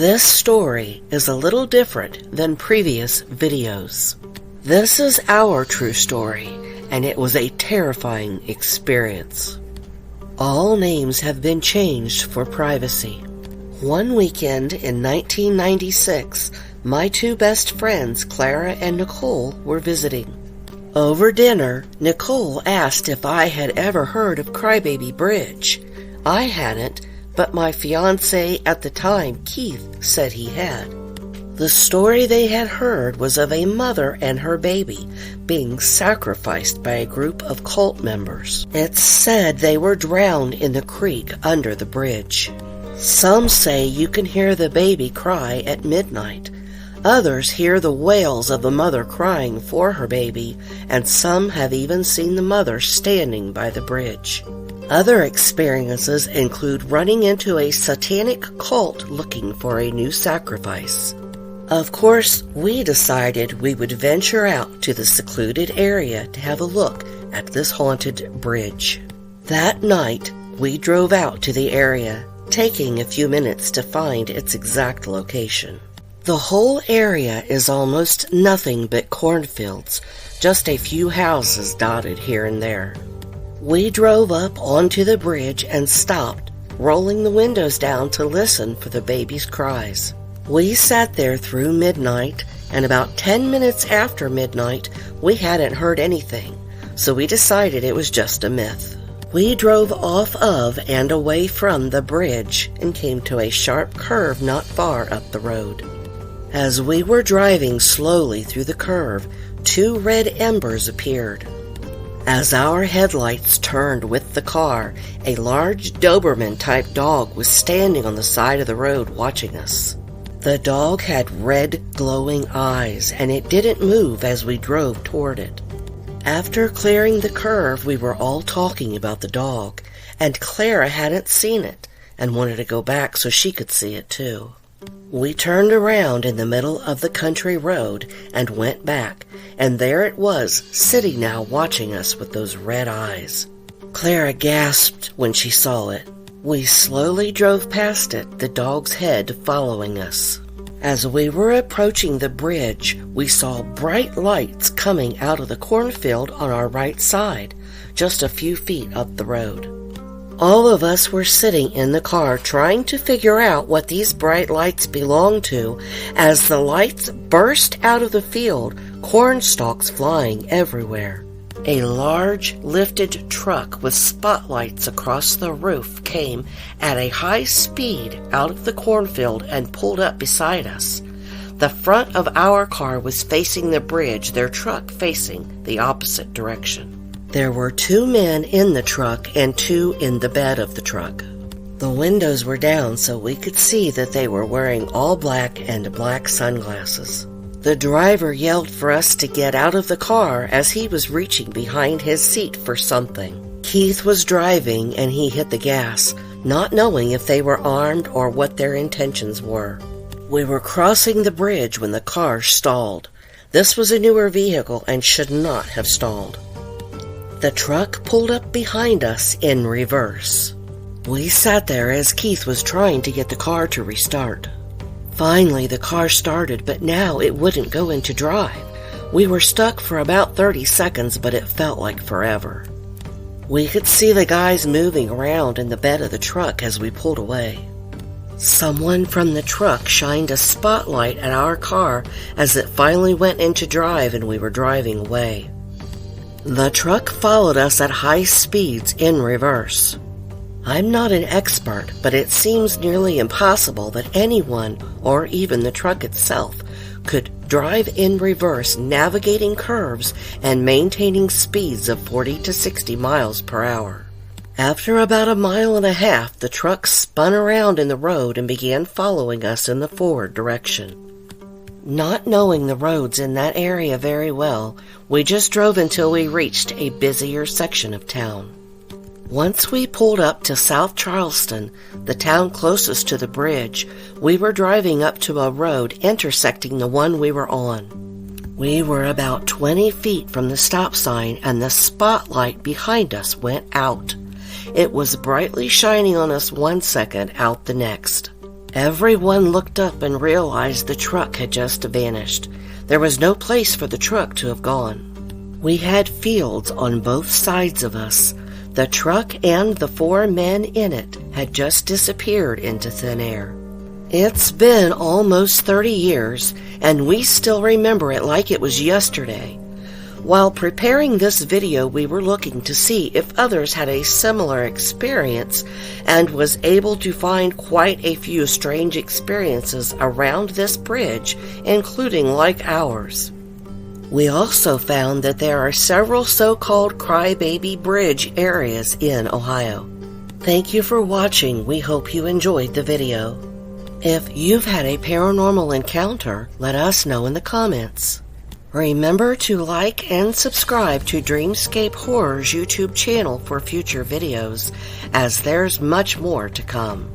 This story is a little different than previous videos. This is our true story, and it was a terrifying experience. All names have been changed for privacy. One weekend in 1996, my two best friends, Clara and Nicole, were visiting. Over dinner, Nicole asked if I had ever heard of Crybaby Bridge. I hadn't, but my fiancé at the time, Keith, said he had. The story they had heard was of a mother and her baby being sacrificed by a group of cult members. It's said they were drowned in the creek under the bridge. Some say you can hear the baby cry at midnight. Others hear the wails of the mother crying for her baby, and some have even seen the mother standing by the bridge. Other experiences include running into a satanic cult looking for a new sacrifice. Of course, we decided we would venture out to the secluded area to have a look at this haunted bridge. That night, we drove out to the area, taking a few minutes to find its exact location. The whole area is almost nothing but cornfields, just a few houses dotted here and there. We drove up onto the bridge and stopped, rolling the windows down to listen for the baby's cries. We sat there through midnight, and about 10 minutes after midnight, we hadn't heard anything, so we decided it was just a myth. We drove off of and away from the bridge and came to a sharp curve not far up the road. As we were driving slowly through the curve, two red embers appeared. As our headlights turned with the car, a large Doberman-type dog was standing on the side of the road watching us. The dog had red, glowing eyes, and it didn't move as we drove toward it. After clearing the curve, we were all talking about the dog, and Clara hadn't seen it and wanted to go back so she could see it too. We turned around in the middle of the country road and went back, and there it was, sitting now watching us with those red eyes. Clara gasped when she saw it. We slowly drove past it, the dog's head following us. As we were approaching the bridge, we saw bright lights coming out of the cornfield on our right side, just a few feet up the road. All of us were sitting in the car trying to figure out what these bright lights belonged to as the lights burst out of the field, corn stalks flying everywhere. A large lifted truck with spotlights across the roof came at a high speed out of the cornfield and pulled up beside us. The front of our car was facing the bridge, their truck facing the opposite direction. There were two men in the truck and two in the bed of the truck. The windows were down so we could see that they were wearing all black and black sunglasses. The driver yelled for us to get out of the car as he was reaching behind his seat for something. Keith was driving and he hit the gas, not knowing if they were armed or what their intentions were. We were crossing the bridge when the car stalled. This was a newer vehicle and should not have stalled. The truck pulled up behind us in reverse. We sat there as Keith was trying to get the car to restart. Finally, the car started, but now it wouldn't go into drive. We were stuck for about 30 seconds, but it felt like forever. We could see the guys moving around in the bed of the truck as we pulled away. Someone from the truck shined a spotlight at our car as it finally went into drive and we were driving away. The truck followed us at high speeds in reverse. I'm not an expert, but it seems nearly impossible that anyone, or even the truck itself, could drive in reverse, navigating curves and maintaining speeds of 40 to 60 miles per hour. After about a mile and a half, the truck spun around in the road and began following us in the forward direction. Not knowing the roads in that area very well, we just drove until we reached a busier section of town. Once we pulled up to South Charleston, the town closest to the bridge, we were driving up to a road intersecting the one we were on. We were about 20 feet from the stop sign and the spotlight behind us went out. It was brightly shining on us one second, out the next. Everyone looked up and realized the truck had just vanished. There was no place for the truck to have gone. We had fields on both sides of us. The truck and the 4 men in it had just disappeared into thin air. It's been almost 30 years, and we still remember it like it was yesterday. While preparing this video, we were looking to see if others had a similar experience and was able to find quite a few strange experiences around this bridge, including like ours. We also found that there are several so-called crybaby bridge areas in Ohio. Thank you for watching. We hope you enjoyed the video. If you've had a paranormal encounter, let us know in the comments. Remember to like and subscribe to Dreamscape Horror's YouTube channel for future videos, as there's much more to come.